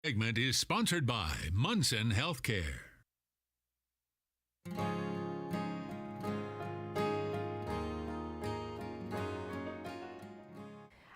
Segment is sponsored by Munson Healthcare.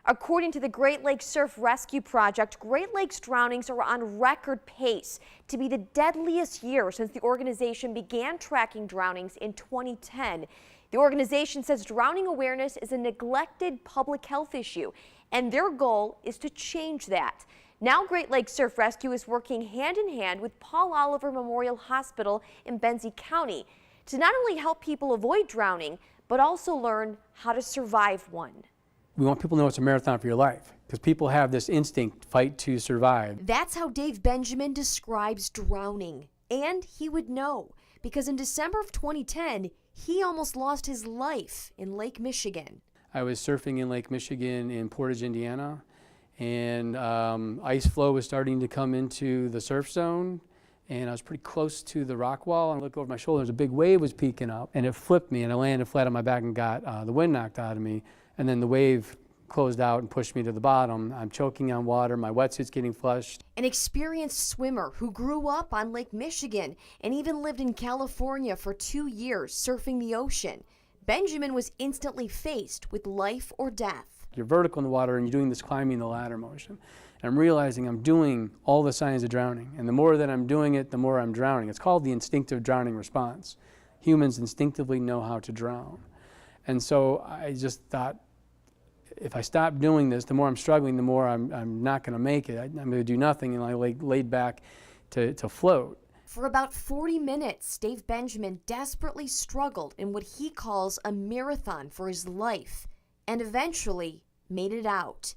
According to the Great Lakes Surf Rescue Project, Great Lakes drownings are on record pace to be the deadliest year since the organization began tracking drownings in 2010. The organization says drowning awareness is a neglected public health issue, and their goal is to change that. Now Great Lakes Surf Rescue is working hand in hand with Paul Oliver Memorial Hospital in Benzie County to not only help people avoid drowning, but also learn how to survive one. We want people to know it's a marathon for your life because people have this instinct, fight to survive. That's how Dave Benjamin describes drowning. And he would know because in December of 2010, he almost lost his life in Lake Michigan. I was surfing in Lake Michigan in Portage, Indiana, and ice flow was starting to come into the surf zone. And I was pretty close to the rock wall, and I looked over my shoulder, a big wave was peeking up, and it flipped me, and I landed flat on my back and got the wind knocked out of me. And then the wave closed out and pushed me to the bottom. I'm choking on water, my wetsuit's getting flushed. An experienced swimmer who grew up on Lake Michigan and even lived in California for 2 years surfing the ocean, Benjamin was instantly faced with life or death. You're vertical in the water and you're doing this climbing the ladder motion. And I'm realizing I'm doing all the signs of drowning. And the more that I'm doing it, the more I'm drowning. It's called the instinctive drowning response. Humans instinctively know how to drown. And so I just thought, if I stop doing this, the more I'm struggling, the more I'm not going to make it. I'm going to do nothing, and I laid back to float. For about 40 minutes, Dave Benjamin desperately struggled in what he calls a marathon for his life, and eventually made it out.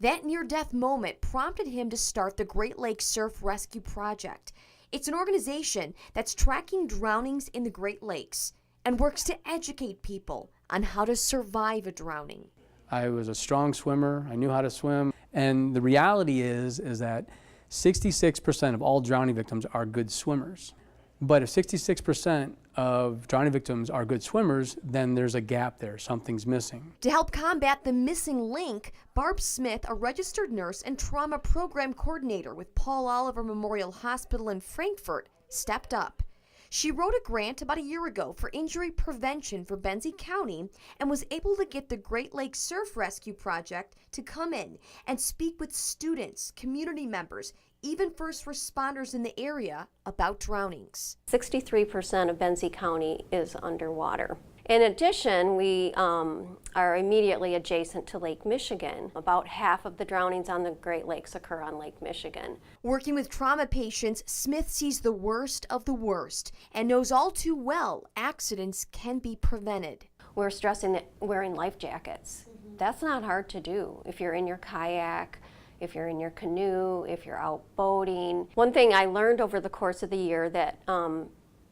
That near-death moment prompted him to start the Great Lakes Surf Rescue Project. It's an organization that's tracking drownings in the Great Lakes and works to educate people on how to survive a drowning. I was a strong swimmer. I knew how to swim. And the reality is that 66% of all drowning victims are good swimmers. But if 66% of drowning victims are good swimmers, then there's a gap there. Something's missing. To help combat the missing link, Barb Smith, a registered nurse and trauma program coordinator with Paul Oliver Memorial Hospital in Frankfort, stepped up. She wrote a grant about a year ago for injury prevention for Benzie County and was able to get the Great Lakes Surf Rescue Project to come in and speak with students, community members, even first responders in the area about drownings. 63% of Benzie County is underwater. In addition, we are immediately adjacent to Lake Michigan. About half of the drownings on the Great Lakes occur on Lake Michigan. Working with trauma patients, Smith sees the worst of the worst and knows all too well accidents can be prevented. We're stressing that wearing life jackets. That's not hard to do if you're in your kayak, if you're in your canoe, if you're out boating. One thing I learned over the course of the year that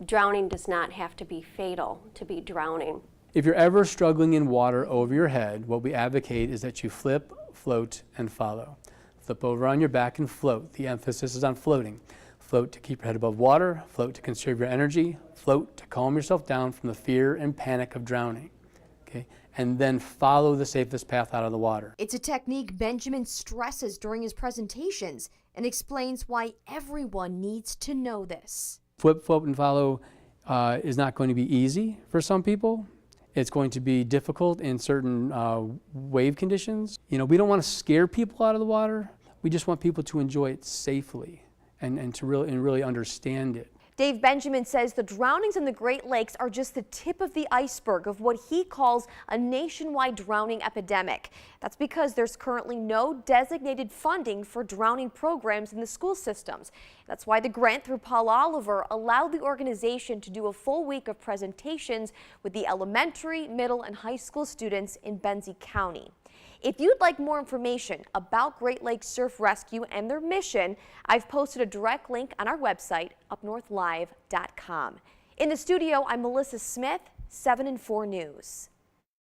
drowning does not have to be fatal to be drowning. If you're ever struggling in water over your head, what we advocate is that you flip, float, and follow. Flip over on your back and float. The emphasis is on floating. Float to keep your head above water, float to conserve your energy, float to calm yourself down from the fear and panic of drowning. Okay? And then follow the safest path out of the water. It's a technique Benjamin stresses during his presentations and explains why everyone needs to know this. Flip, float, and follow is not going to be easy for some people. It's going to be difficult in certain wave conditions. You know, we don't want to scare people out of the water. We just want people to enjoy it safely and to really understand it. Dave Benjamin says the drownings in the Great Lakes are just the tip of the iceberg of what he calls a nationwide drowning epidemic. That's because there's currently no designated funding for drowning programs in the school systems. That's why the grant through Paul Oliver allowed the organization to do a full week of presentations with the elementary, middle, and high school students in Benzie County. If you'd like more information about Great Lakes Surf Rescue and their mission, I've posted a direct link on our website, upnorthlive.com. In the studio, I'm Melissa Smith, 7 and 4 News.